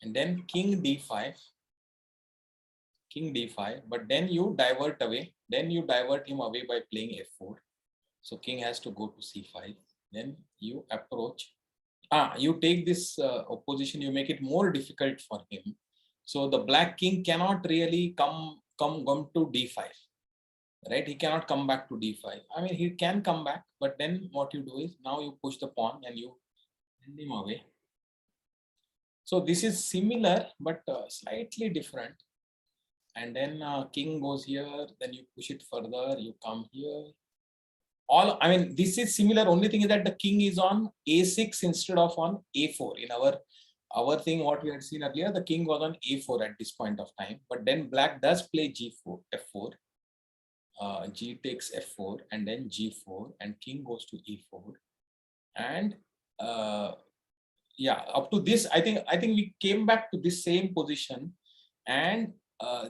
and then king d5, king d5, but then you divert away, then you divert him away by playing f4. So king has to go to c5, then you approach, you take this opposition, you make it more difficult for him. So the black king cannot really come to d5, right? He cannot come back to d5. I mean, he can come back, but then what you do is now you push the pawn and you send him away. So this is similar, but slightly different. And then king goes here, then you push it further, you come here. I mean, this is similar. Only thing is that the king is on a6 instead of on a4. In our thing, what we had seen earlier, the king was on a4 at this point of time. But then black does play g4, f4. G takes f4 and then g4, and king goes to e4. And yeah, up to this, I think we came back to this same position, and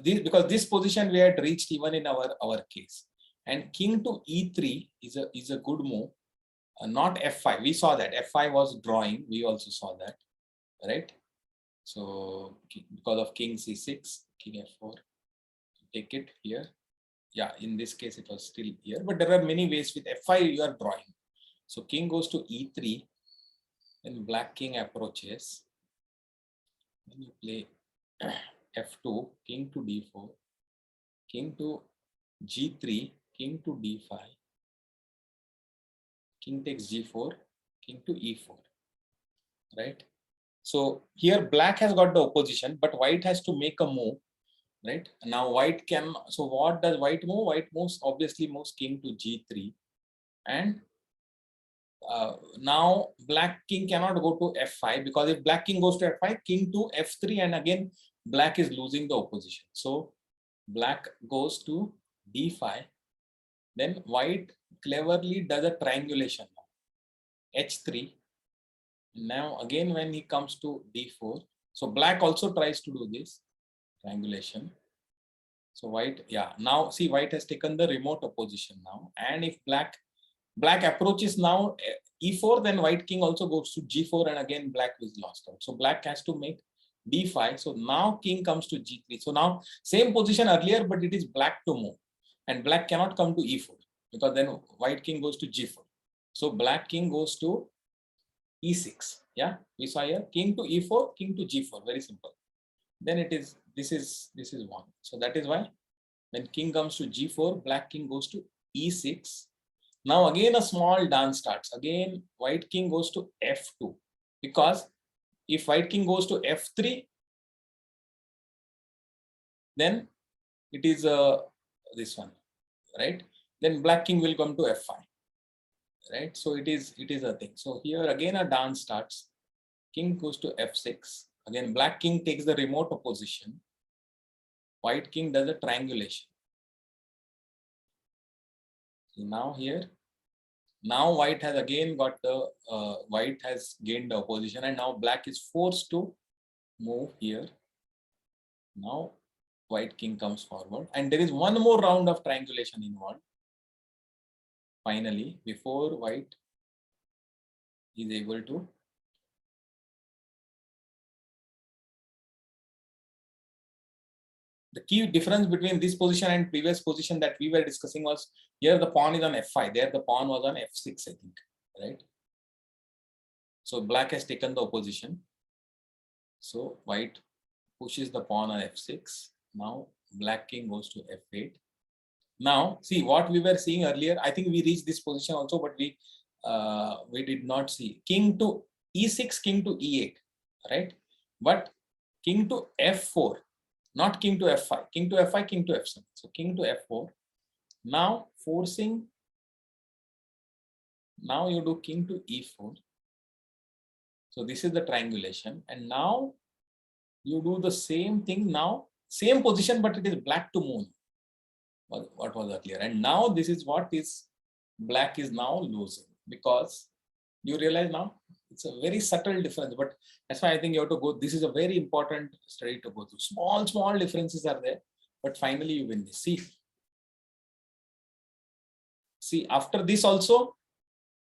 because this position we had reached even in our case. And king to e3 is a good move, not f5. We saw that f5 was drawing. We also saw that, right? So because of king c6, king f4, take it here. Yeah, in this case it was still here, but there are many ways. With f5 you are drawing. So king goes to e3, then black king approaches, then you play f2, king to d4, king to g3, king to d5, king takes g4, king to e4, right? So here black has got the opposition, but white has to make a move, right? Now white can, so what does white move? White moves, obviously moves king to g3, and now black king cannot go to f5, because if black king goes to f5, king to f3, and again black is losing the opposition. So black goes to d5, then white cleverly does a triangulation now, h3. Now again when he comes to d4, so black also tries to do this triangulation. So white, yeah, now see, white has taken the remote opposition now, and if black approaches now e4, then white king also goes to g4, and again black is lost out. So black has to make d5. So now king comes to g3. So now same position earlier, but it is black to move, and black cannot come to e4 because then white king goes to g4. So black king goes to e6. Yeah, we saw here king to e4, king to g4. Very simple. Then it is this is one. So that is why when king comes to g4, black king goes to e6. Now again a small dance starts. Again white king goes to f2, because if white king goes to f3, then it is this one, right? Then black king will come to f5, right? So it is a thing. So here again a dance starts. King goes to f6. Again black king takes the remote opposition. White king does a triangulation. So now here, now white has again got the white has gained the opposition, and now black is forced to move here. Now white king comes forward, and there is one more round of triangulation involved finally before white is able to the key difference between this position and previous position that we were discussing was, here the pawn is on f5, there the pawn was on f6, I think, right? So black has taken the opposition. So white pushes the pawn on f6. Now black king goes to f8. Now see what we were seeing earlier. I think we reached this position also, but we did not see king to e6, king to e8, right? But king to f4, not king to f5, king to f5, king to f7. So king to f4. Now forcing. Now you do king to e4. So this is the triangulation, and now you do the same thing. Now same position, but it is black to move. What was earlier, and now this is what is black is now losing, because you realize now it's a very subtle difference, but that's why I think you have to go. This is a very important study to go through. Small differences are there, but finally you win this. See after this also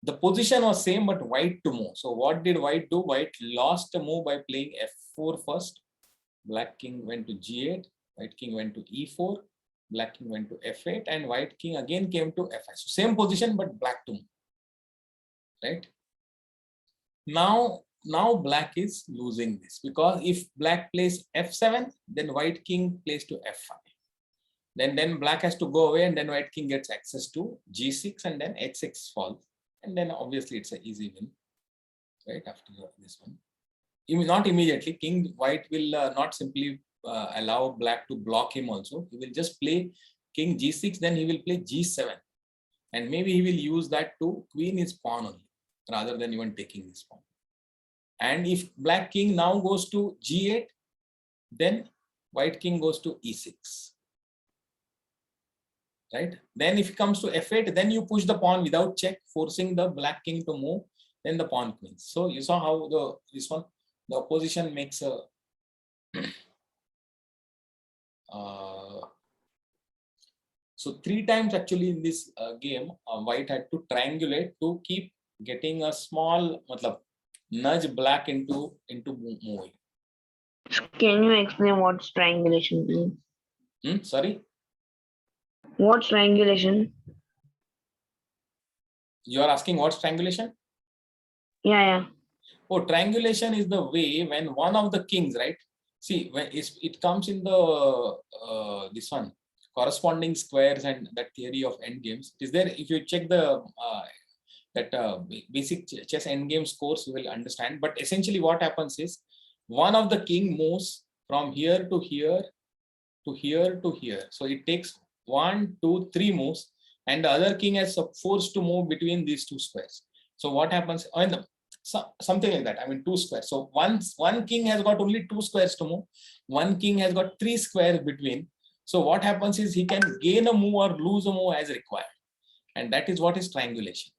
The position was same, but white to move. So what did white do? White lost a move by playing f4 first. Black king went to g8, white king went to e4, black king went to f8, and white king again came to f5. So same position, but black to move, right? Now black is losing this, because if black plays f7, then white king plays to f5. Then black has to go away, and then white king gets access to g6, and then h6 falls. And then obviously it's an easy win, right? After this one. Not immediately, king white will not simply allow black to block him also. He will just play king g6, then he will play g7. And maybe he will use that to queen his pawn only, rather than even taking his pawn. And if black king now goes to g8, then white king goes to e6. Right? Then if it comes to f8, then you push the pawn without check, forcing the black king to move, then the pawn queens. So you saw how this one, the opposition makes a so 3 times actually in this game, white had to triangulate to keep getting a small nudge black into moving. Can you explain what triangulation means? Sorry? What triangulation? You are asking what's triangulation? Yeah. Oh, triangulation is the way when one of the kings, right? See, when it comes in the this one, corresponding squares and that theory of endgames. Is there? If you check the basic chess endgames course, you will understand. But essentially, what happens is one of the king moves from here to here to here to here. So it takes 1, 2, 3 moves, and the other king is forced to move between these 2 squares. So what happens? Something like that. I mean, 2 squares. So one king has got only 2 squares to move. One king has got 3 squares between. So what happens is he can gain a move or lose a move as required, and that is what is triangulation.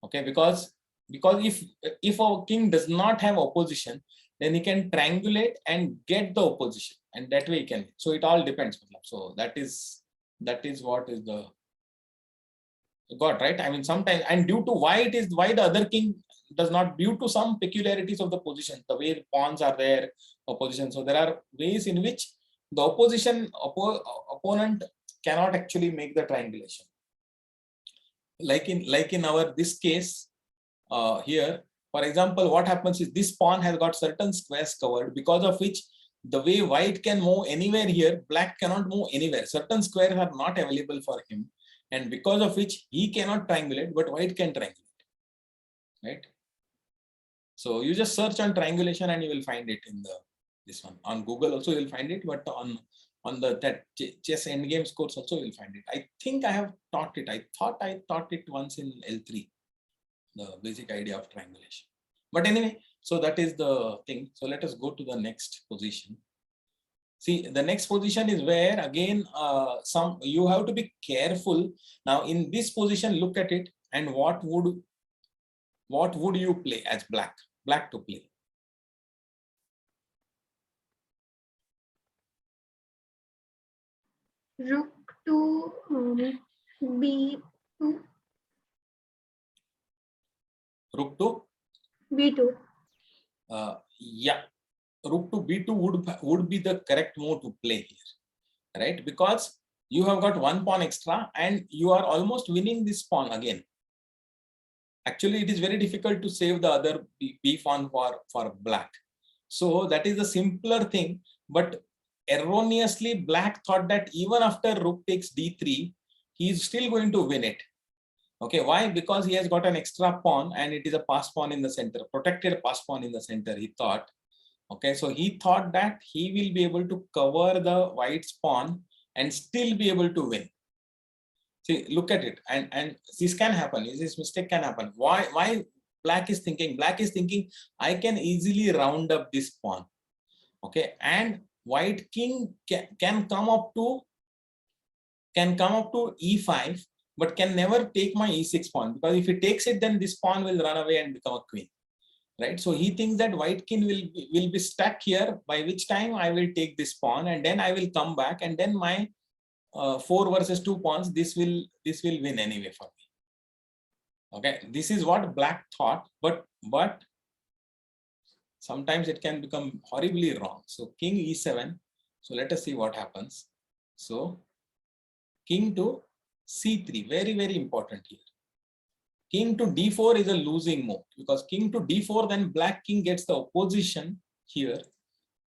Okay, because if a king does not have opposition, then he can triangulate and get the opposition, and that way he can. So it all depends. So that is what is the got, right? I mean, sometimes, and due to why the other king does not, due to some peculiarities of the position, the way the pawns are there, opposition. So there are ways in which the opponent cannot actually make the triangulation. Like in our this case here, for example, what happens is this pawn has got certain squares covered, because of which the way white can move anywhere here, black cannot move anywhere. Certain squares are not available for him, and because of which he cannot triangulate, but white can triangulate, right? So you just search on triangulation and you will find it in this one. On Google also you will find it, but on that chess endgames course also you will find it. I think I have taught it. I thought I taught it once in L3, the basic idea of triangulation. But anyway, so that is the thing. So let us go to the next position. See, the next position is where again you have to be careful. Now in this position, look at it, and what would you play as black to play? Rook to b2. Rook to b2. Yeah, rook to b2 would be the correct move to play here, right? Because you have got 1 pawn extra and you are almost winning this pawn again. Actually, it is very difficult to save the other b pawn for black. So that is the simpler thing, but erroneously black thought that even after rook takes d3, he is still going to win it. Okay, why? Because he has got an extra pawn and it is a pass pawn in the center, protected pass pawn in the center, he thought. Okay, so he thought that he will be able to cover the white's pawn and still be able to win. See, look at it, and this can happen. This mistake can happen. Why black is thinking? Black is thinking, I can easily round up this pawn. Okay, and white king can come up to e5, but can never take my e6 pawn, because if he takes it, then this pawn will run away and become a queen, right? So he thinks that white king will be stuck here, by which time I will take this pawn and then I will come back, and then my 4 versus 2 pawns, this will win anyway for me. Okay, this is what black thought, but sometimes it can become horribly wrong. So king e7. So let us see what happens. So king to c3, very, very important here. King to d4 is a losing move because king to d4, then black king gets the opposition here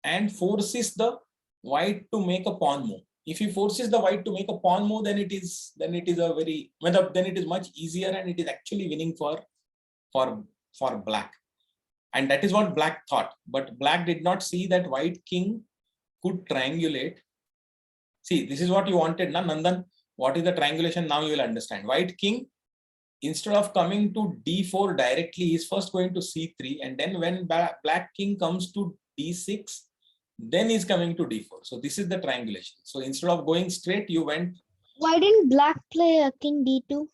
and forces the white to make a pawn move. If he forces the white to make a pawn move, then it is a very, then it is much easier and it is actually winning for black. And that is what black thought. But black did not see that white king could triangulate. See, this is what you wanted, na Nandan? What is the triangulation? Now you will understand. White king, instead of coming to d4 directly, is first going to c3, and then when black king comes to d6, then he's coming to d4. So this is the triangulation. So instead of going straight, you went. Why didn't black play king d2?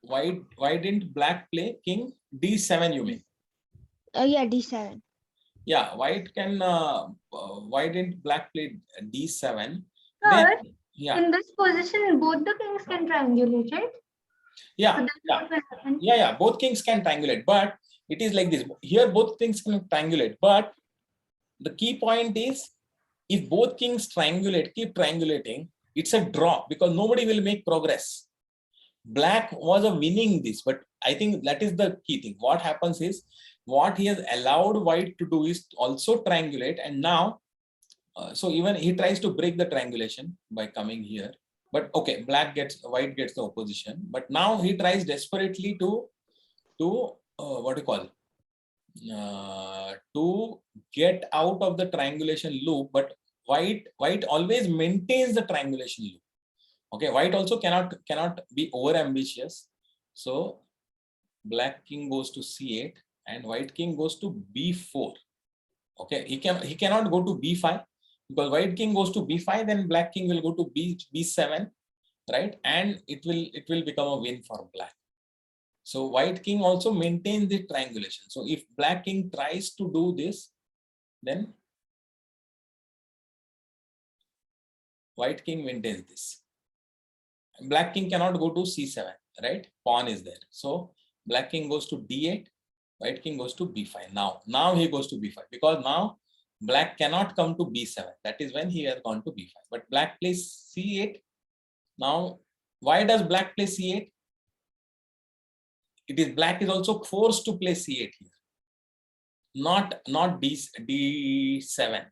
Why didn't black play king d7? You mean? Yeah, d7. Yeah, white can. Why didn't black play d7? Sir, Then, yeah, in this position, both the kings can triangulate, right? yeah, So then yeah. what will happen? Yeah, both kings can triangulate, but it is like this. Here, both kings can triangulate, but the key point is if both kings triangulate, keep triangulating, it's a draw because nobody will make progress. Black was a winning this, but I think that is the key thing. What happens is what he has allowed white to do is also triangulate, and now, so even he tries to break the triangulation by coming here. But okay, white gets the opposition, but now he tries desperately to what do you call, to get out of the triangulation loop, but white always maintains the triangulation loop. Okay, white also cannot be over ambitious. So black king goes to c8 and white king goes to b4. Okay, he cannot go to b5 because white king goes to b5, then black king will go to b7, right? And it will become a win for black. So white king also maintains the triangulation. So if black king tries to do this, then white king maintains this. Black king cannot go to c7, right? Pawn is there. So black king goes to d8, white king goes to b5. Now he goes to b5 because now black cannot come to b7. That is when he has gone to b5. But black plays c8. Now, why does black play c8? It is black is also forced to play c8 here, not d7.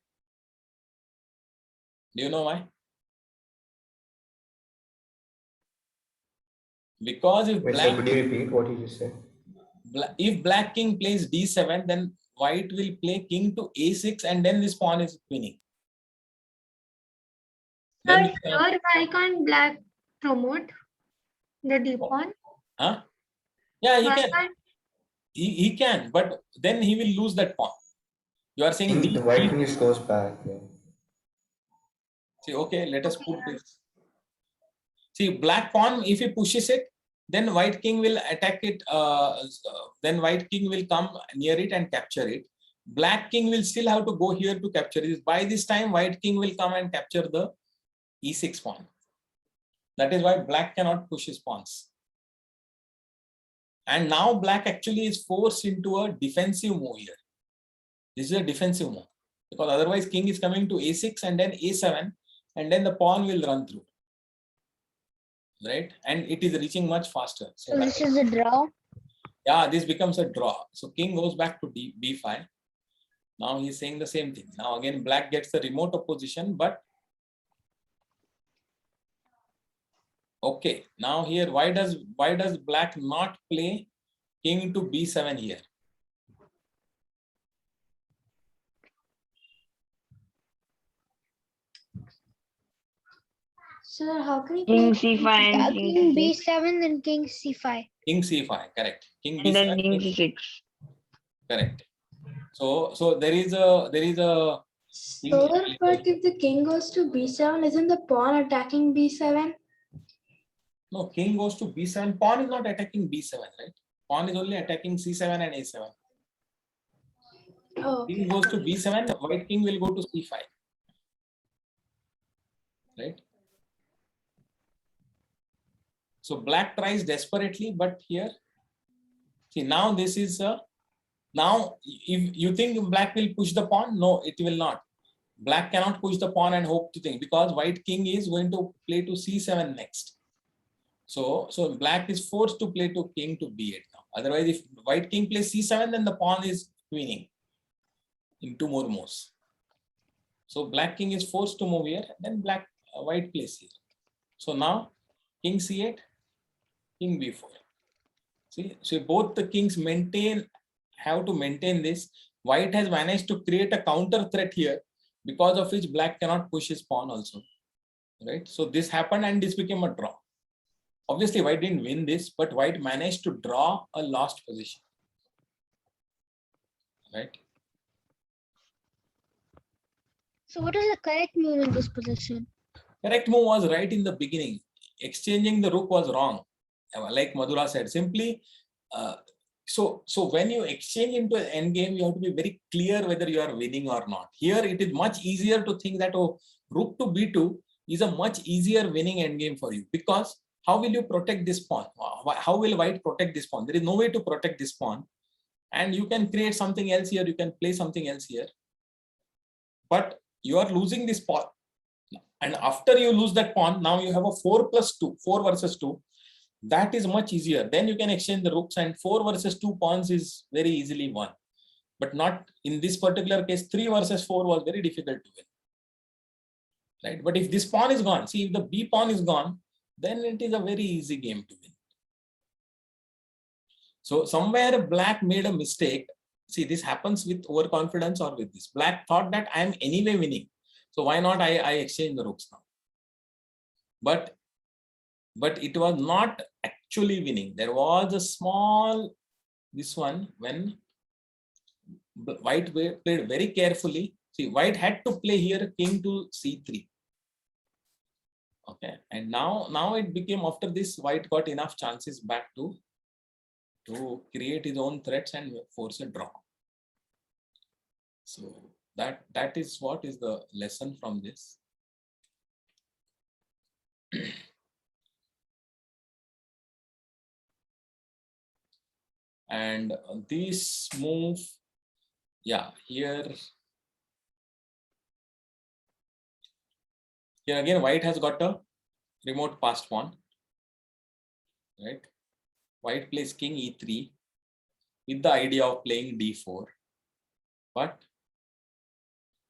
Do you know why? Because if Wait, black, sir, could you repeat what you just said? if black king plays d7, then white will play king to a6, and then this pawn is winning. Sir, Then here, why can't black promote the d pawn? huh? Yeah, he Why can. can't He can, but then he will lose that pawn. You are saying The white king just goes back. Yeah. See, okay, let us put this. See, black pawn, if he pushes it, then white king will attack it. Then white king will come near it and capture it. Black king will still have to go here to capture it. By this time, white king will come and capture the e6 pawn. That is why black cannot push his pawns. And now black actually is forced into a defensive move here. This is a defensive move because otherwise king is coming to a6 and then a7, and then the pawn will run through. Right, and it is reaching much faster. So this is a draw. Yeah, this becomes a draw. So king goes back to b5. Now he's saying the same thing. Now again, black gets the remote opposition, but okay. Now here, why does black not play king to b7 here? Sir, how can King c5 and king king c6. b7 and king c5? King c5, correct. King And then b7, king c6. correct. So there is a. Sir, but if the king goes to b7, isn't the pawn attacking b7? No, king goes to b7. Pawn is not attacking b7, right? Pawn is only attacking c7 and a7. Oh, King goes to b7, white king will go to c5. Right? So black tries desperately, but here See, now this is now if you think black will push the pawn, no, it will not. Black cannot push the pawn and hope to think, because white king is going to play to c7 next. So black is forced to play to king to b8 now. Otherwise, if white king plays c7, then the pawn is queening in two more moves. So black king is forced to move here, then white plays here. So now king c8, king b4. See, so both the kings have to maintain this. White has managed to create a counter threat here, because of which black cannot push his pawn also, right? So this happened and this became a draw. Obviously, white didn't win this, but white managed to draw a lost position, right? So what is the correct move in this position? Correct move was right in the beginning. Exchanging the rook was wrong. Like Madhura said, simply, so when you exchange into an endgame, you have to be very clear whether you are winning or not. Here, it is much easier to think that, oh, rook to b2 is a much easier winning endgame for you, because how will you protect this pawn? How will white protect this pawn? There is no way to protect this pawn, and you can create something else here. You can play something else here, but you are losing this pawn. And after you lose that pawn, now you have a 4+2, 4 versus 2. That is much easier. Then you can exchange the rooks, and 4 versus 2 pawns is very easily won. But not in this particular case, 3 versus 4 was very difficult to win. Right? But if this pawn is gone, see, if the b pawn is gone, then it is a very easy game to win. So somewhere black made a mistake. See, this happens with overconfidence or with this. Black thought that I am anyway winning, so why not I exchange the rooks now? But it was not actually winning. There was a small, this one, when white played very carefully. See, white had to play here king to c3. Okay, and now it became, after this, white got enough chances back to create his own threats and force a draw. So that is what is the lesson from this. And this move, yeah, here again, white has got a remote passed pawn, right? White plays king e3 with the idea of playing d4, but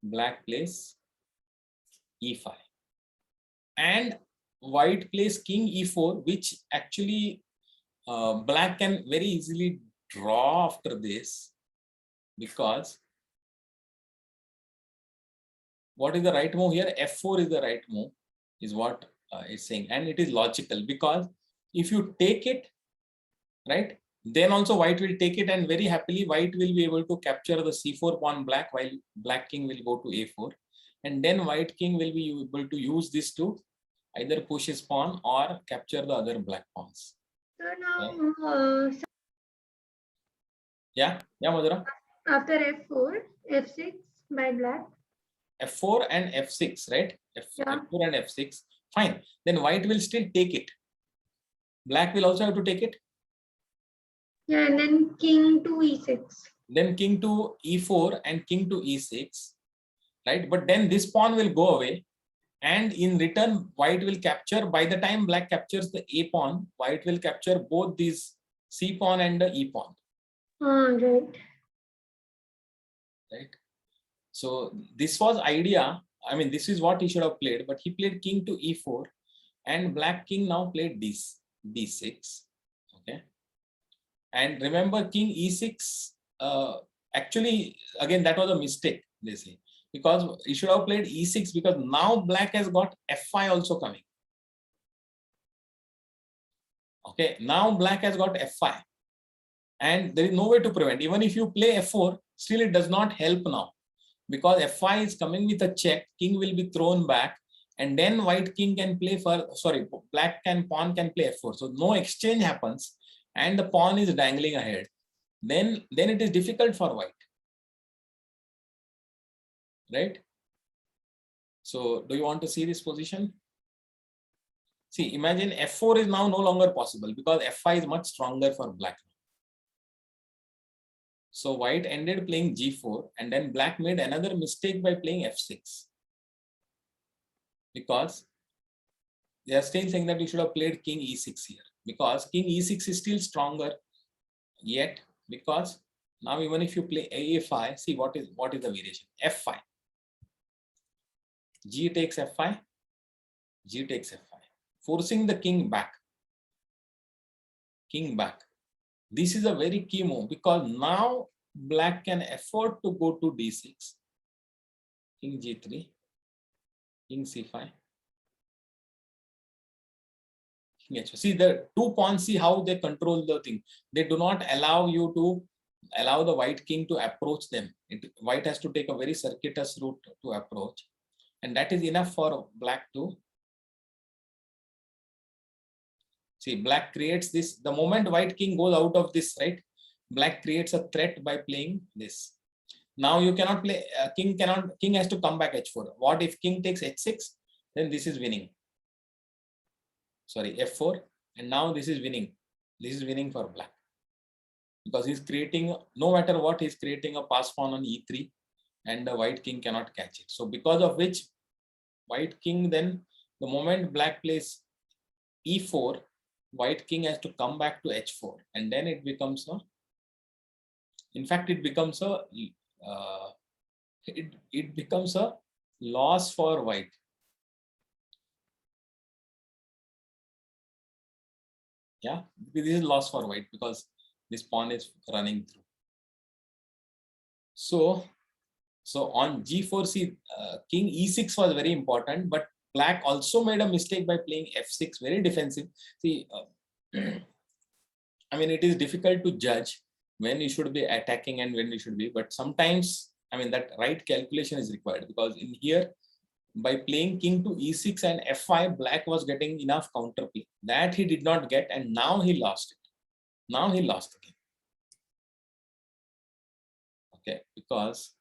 black plays e5, and white plays king e4, which actually black can very easily draw after this, because what is the right move here? F4 is the right move, is what it's saying, and it is logical, because if you take it, right, then also white will take it, and very happily white will be able to capture the c4 pawn black, while black king will go to a4, and then white king will be able to use this to either push his pawn or capture the other black pawns. So now, Yeah, Madhura. after f4, f6 by black. F4 and f6, right? Yeah. F4 and f6. Fine. Then white will still take it. Black will also have to take it. Yeah, and then king to e6. Then king to e4 and king to e6, right? But then this pawn will go away, and in return, white will capture. By the time black captures the a pawn, white will capture both these c pawn and the e pawn. Right. Right. So this was idea. I mean, this is what he should have played, but he played king to e4, and black king now played d6. Okay. And remember, king e6, actually, again, that was a mistake, they say, because he should have played e6, because now black has got f5 also coming. Okay, now black has got f5, and there is no way to prevent. Even if you play f4, still it does not help now, because f5 is coming with a check, king will be thrown back, and then white king can play pawn can play f4. So no exchange happens, and the pawn is dangling ahead. Then it is difficult for white, right? So do you want to see this position? See, imagine f4 is now no longer possible, because f5 is much stronger for black. So white ended playing g4, and then black made another mistake by playing f6. Because they are still saying that you should have played king e6 here, because king e6 is still stronger yet, because now even if you play a5, see what is the variation? f5. G takes f5, G takes f5, forcing the king back. King back. This is a very key move, because now black can afford to go to d6, king g3, king c5, king h4. See the 2 pawns, see how they control the thing. They do not allow you to allow the white king to approach them. White has to take a very circuitous route to approach, and that is enough for black to see. Black creates this. The moment white king goes out of this, right, black creates a threat by playing this. Now you cannot play, king has to come back h4. What if king takes h6? Then this is winning. Sorry, f4, and now this is winning. This is winning for black, because he's creating, no matter what, he's creating a pass pawn on e3, and the white king cannot catch it. So because of which, white king, then the moment black plays e4, white king has to come back to h4, and then it becomes a, in fact, it becomes a it becomes a loss for white. Yeah, this is loss for white because this pawn is running through. So on g4, see, king e6 was very important, but black also made a mistake by playing f6, very defensive. See, I mean, it is difficult to judge when you should be attacking and when you should be, but sometimes, I mean, that right calculation is required, because in here, by playing king to e6 and f5, black was getting enough counterplay that he did not get, and now he lost it. Now he lost the game. Okay, because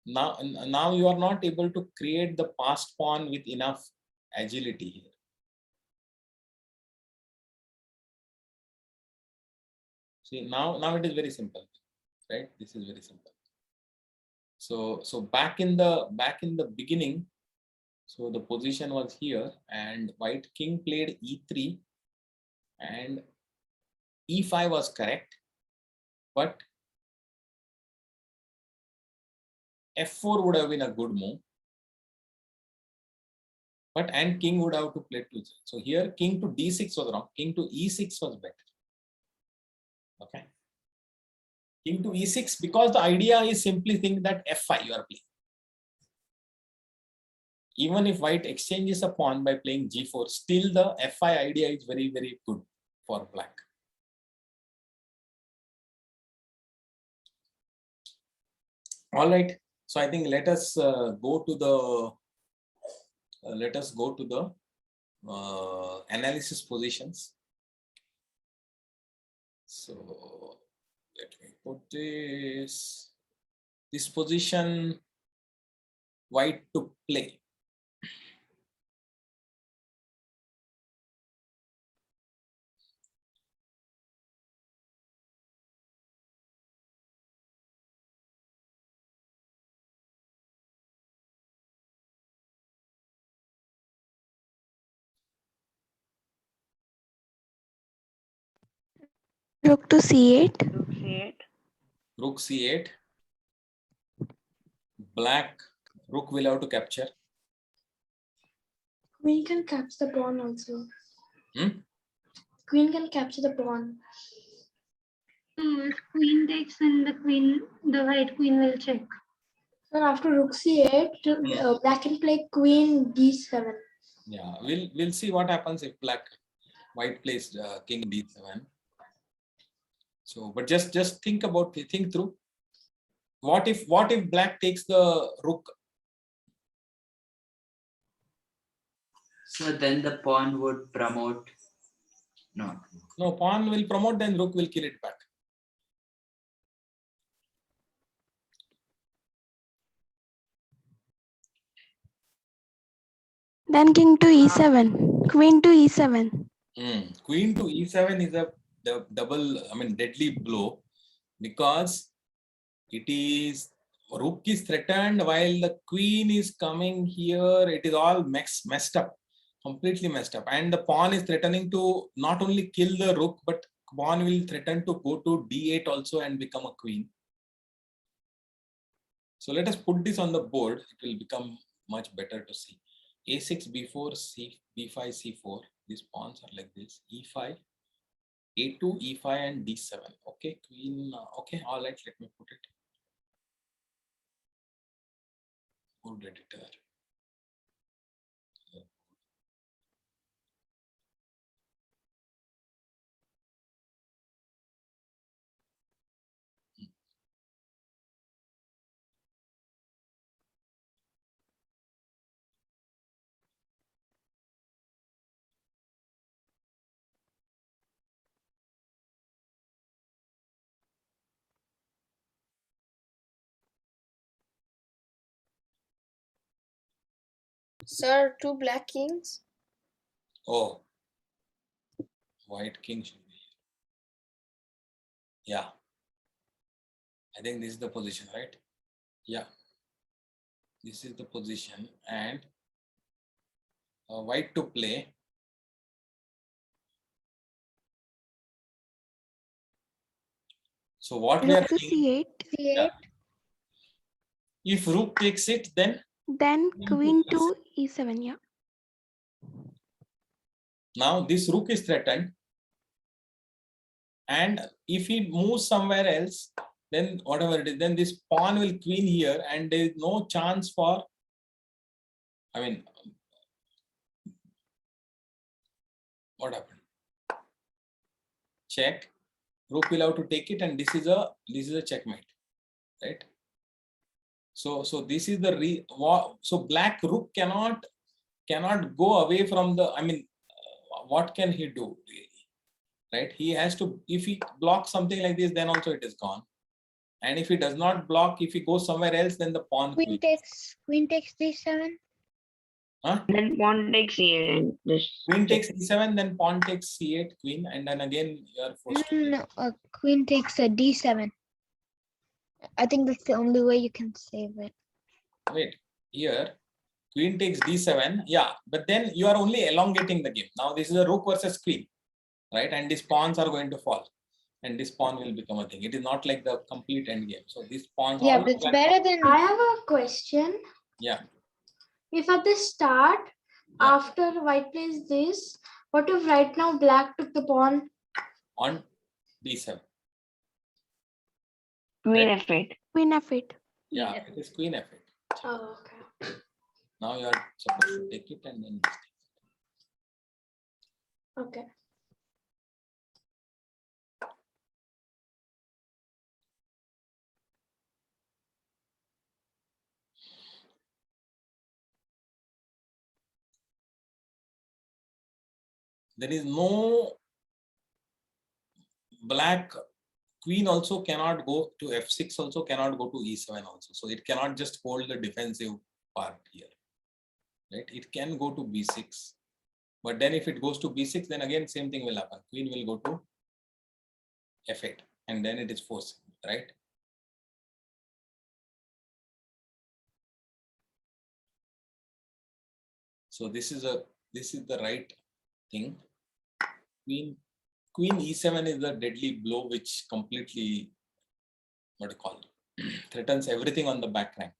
now you are not able to create the passed pawn with enough agility here. See, now it is very simple, right? This is very simple. So back in the beginning, so the position was here, and white king played e3, and e5 was correct, but f4 would have been a good move, but and king would have to play 2. So here king to d6 was wrong, king to e6 was better. Okay, king to e6, because the idea is simply think that f5 you are playing. Even if white exchanges a pawn by playing g4, still the f5 idea is very, very good for black. All right, so I think let us go to the analysis positions. So let me put this position white to play. Rook to c8. Rook c8. Rook c8. Black rook will have to capture. Queen can capture the pawn also. Hmm? Queen can capture the pawn. If queen takes, and the white queen will check. So after rook c8, black can play queen d7. Yeah, we'll see what happens if white plays king d7. So, but just think through. What if black takes the rook? So then the pawn would promote. No. No, pawn will promote, then rook will kill it back. Then king to e7. Queen to e7. Queen to e7 is a the double, I mean, deadly blow, because it is rook is threatened while the queen is coming here. It is all messed up, completely messed up, and the pawn is threatening to not only kill the rook, but pawn will threaten to go to d8 also and become a queen. So let us put this on the board. It will become much better to see. a6, b4, b5, c4. These pawns are like this. e5, a2, e5, and d7. Okay, queen. Okay, all right. Let me put it. Good editor. Sir, two black kings. Oh, white king should be here. Yeah, I think this is the position, right? Yeah, this is the position, and white to play. So what we are Rook to saying, c8, yeah, if rook takes it, then then queen to e7. Yeah. now this rook is threatened, and if he moves somewhere else, then whatever it is, then this pawn will queen here, and there is no chance for, I mean, what happened? Check. Rook will have to take it, and this is a checkmate, right? So this is the so black rook cannot go away from the, I mean, what can he do really, right? He has to, if he blocks something like this, then also it is gone. And if he does not block, if he goes somewhere else, then the pawn Queen takes d7. Huh? Then pawn takes c8 and this. Queen takes e7, then pawn takes c8, queen, and then again you are forced to No, queen takes a d7. I think that's the only way you can save it. wait here. Queen takes d7, yeah, but then you are only elongating the game. Now this is a rook versus queen, right? And these pawns are going to fall, and this pawn will become a thing. It is not like the complete end game. So these pawns. Yeah, all but it's black better pawns- than. I have a question. Yeah. If at the start, Yeah. after white plays this, what if right now black took the pawn? On d7. Queen Right. f8. Queen f8. Yeah, it is queen f8. Oh, okay. Now you are supposed to take it and then this thing. Okay. There is no black queen also cannot go to f6, also cannot go to e7 also. So it cannot just hold the defensive part here, right? It can go to b6, but then if it goes to b6, then again same thing will happen. Queen will go to f8, and then it is forced, right? So this is the right thing. Queen e7 is the deadly blow, which completely, what do you call it, threatens everything on the back rank.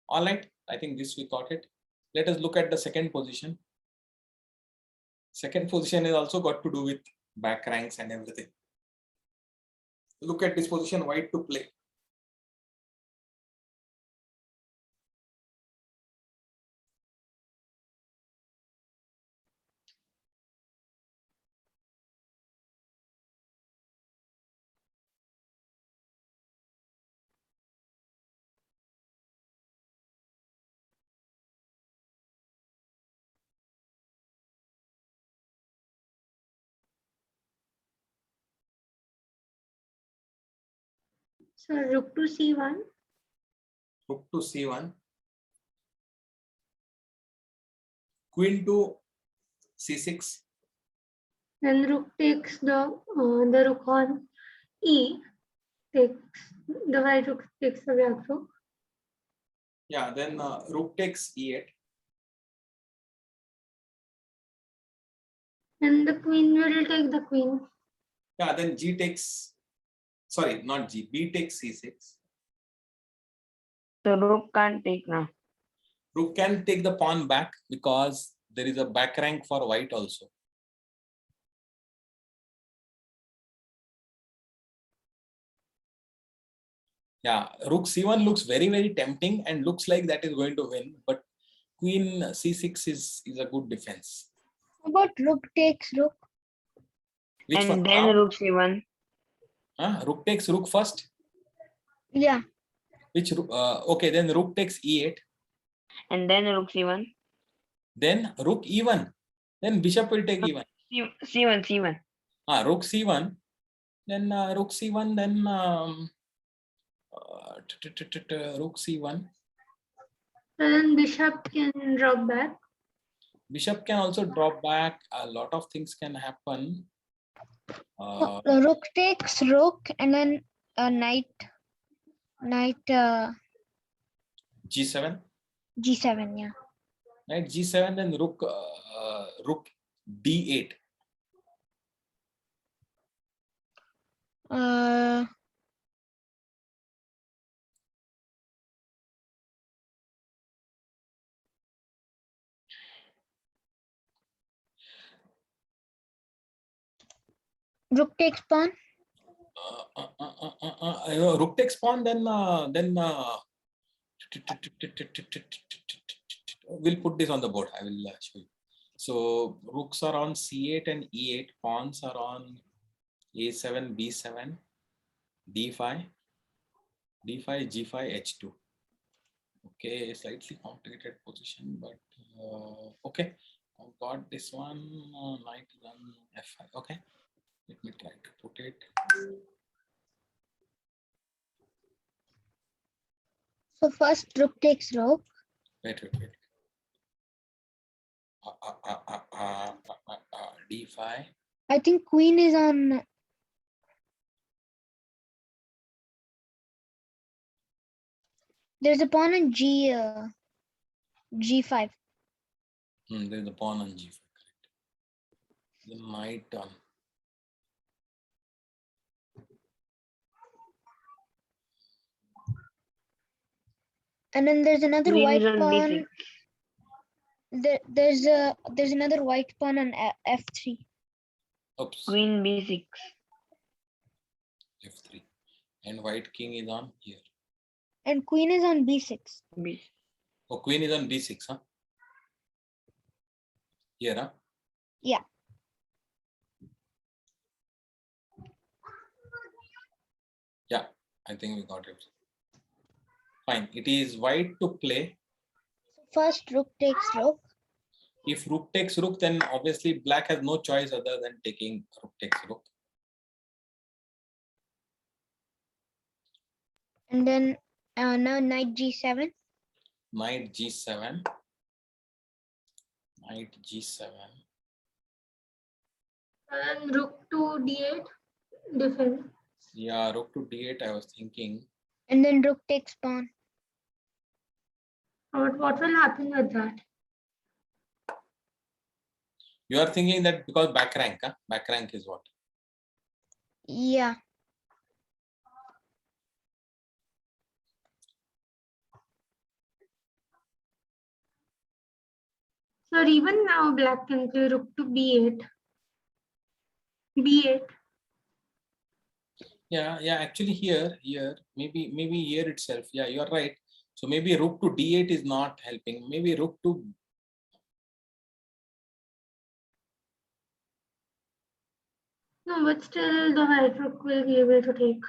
All right, I think this we got it. Let us look at the second position. Second position is also got to do with back ranks and everything. Look at this position, white to play. So rook to c1. Rook to c1. Queen to c6. Then rook takes the rook on e, takes the white rook takes the black rook. Yeah, then rook takes e8. And the queen will take the queen. Yeah, then g takes, sorry, not g, b takes c6. So rook can't take now. Rook can take the pawn back because there is a back rank for white also. Yeah, rook c1 looks very, very tempting and looks like that is going to win, but queen c6 is a good defense. How about rook takes rook? Which And one? then rook c1. Rook takes rook first. Yeah. Which okay, then rook takes e8. And then rook c1. Then rook e1. Then bishop will take e1. C1. Rook c1. Then rook c1. Then rook c1. So then bishop can drop back. Bishop can also drop back. A lot of things can happen. No, the rook takes rook and then knight G7. g7. Yeah. Knight G7. Then rook D8. Rook takes pawn. Rook takes pawn. Then we'll put this on the board. I will show you. So rooks are on c8 and e8. Pawns are on a7, b7, d5, d5, g5, h2. Okay, slightly complicated position, but okay. I've got this one. Knight is on f5. Okay, let me try to put it. So first rook takes rook. Wait. D5. I think queen is on. There's a pawn on g5. There's a pawn on g5. Correct. The knight on. And then there's another Queen white is on pawn. b6. There's another white pawn on f3. Oops. Queen b6. F3. And white king is on here. And queen is on b6. Oh, queen is on b6, huh? Here, huh? Yeah. Yeah, I think we got it. Fine. It is white to play. First rook takes rook. If rook takes rook, then obviously black has no choice other than taking rook takes rook. And then now knight g7. Knight g7. Knight g7. And rook to d8, defend. Yeah, rook to d8, I was thinking. And then rook takes pawn. What will happen with that? You are thinking that because back rank, huh? Back rank is what? Yeah. So even now black can play rook to b8. b8. Yeah, actually here, maybe here itself. Yeah, you are right. So maybe rook to d8 is not helping. Maybe rook to. No, but still the white rook will be able to take.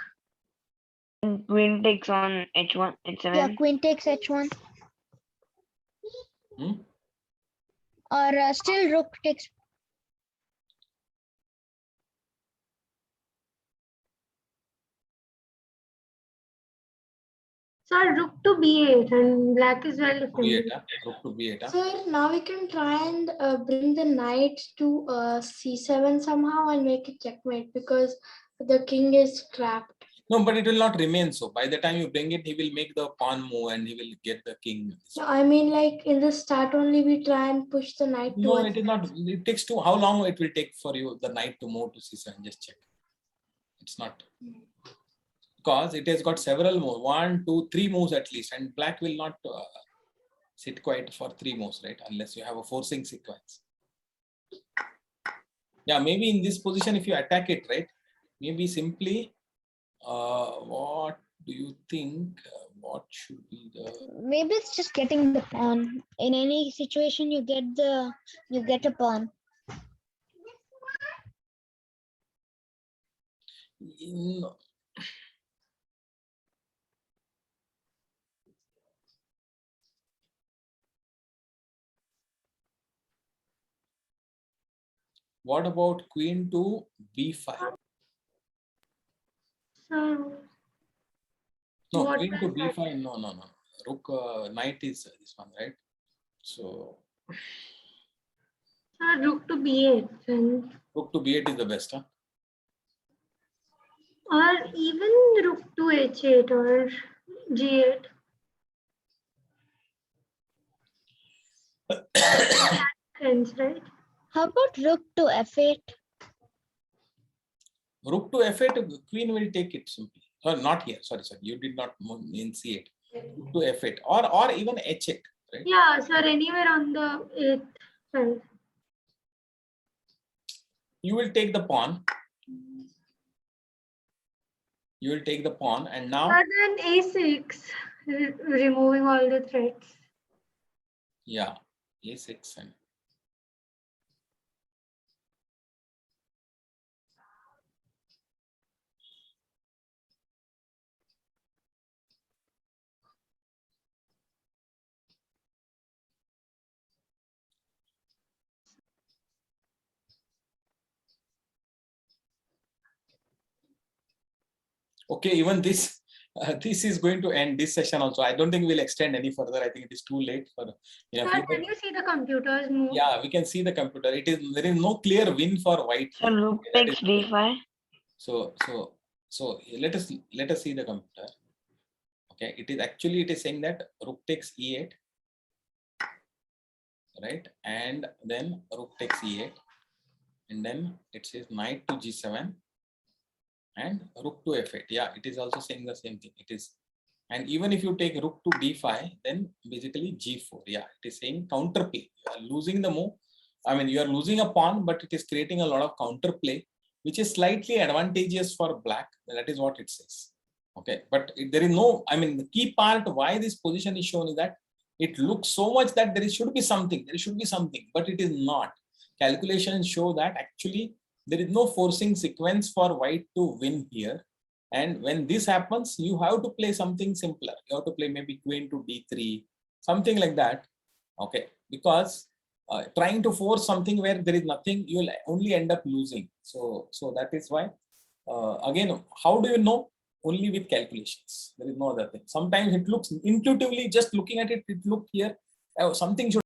And queen takes on h1, h7. Yeah, queen takes h1. Or still rook takes. Sir, rook to b8 and black is well B8, defended. rook to B8. Sir, now we can try and bring the knight to c7 somehow and make it checkmate because the king is trapped. No, but it will not remain so. By the time you bring it, he will make the pawn move and he will get the king. No, I mean, like in the start only we try and push the knight No, towards it is not. It takes two. How long it will take for you the knight to move to C7? Just check. It's not, because it has got several moves. 1, 2, 3 moves at least, and black will not sit quiet for 3 moves, right? Unless you have a forcing sequence. Yeah, maybe in this position, if you attack it, right? Maybe simply, what do you think? What should be the? Maybe it's just getting the pawn. In any situation, you get a pawn. What about queen to B5? So, No, what queen to will that B5. No. Rook, knight is this one, right? So sir, rook to b8 and rook to B8 is the best, huh? or even rook to h8 or g8. Ends, right? How about rook to f8? Rook to F8, queen will take it simply. Sorry, not here. Sorry. You did not mean C8. Rook to F8 or even H8, right? Yeah, sir, anywhere on the 8th side. You will take the pawn. You will take the pawn, and now Sir, then a6, removing all the threats. yeah, A6 and okay, even this this is going to end this session also. I don't think we'll extend any further. I think it is too late for Sir, can you see the computers move? yeah, we can see the computer. There is no clear win for white. So rook That takes is- d5. So let us see the computer. Okay, it is saying that rook takes e8, right? And then rook takes e8, and then it says knight to g7 and rook to f8. Yeah, it is also saying the same thing. It is, and even if you take rook to d5, then basically g4. Yeah, it is saying counterplay. You are losing the move. I mean, you are losing a pawn, but it is creating a lot of counterplay, which is slightly advantageous for black. That is what it says. Okay, but there is no, I mean, the key part why this position is shown is that it looks so much that there should be something, but it is not. Calculations show that actually there is no forcing sequence for white to win here. And when this happens, you have to play something simpler. You have to play maybe queen to d3, something like that. Okay, because trying to force something where there is nothing, you will only end up losing. So that is why, again, how do you know? Only with calculations. There is no other thing. Sometimes it looks intuitively, just looking at it, it looked here, something should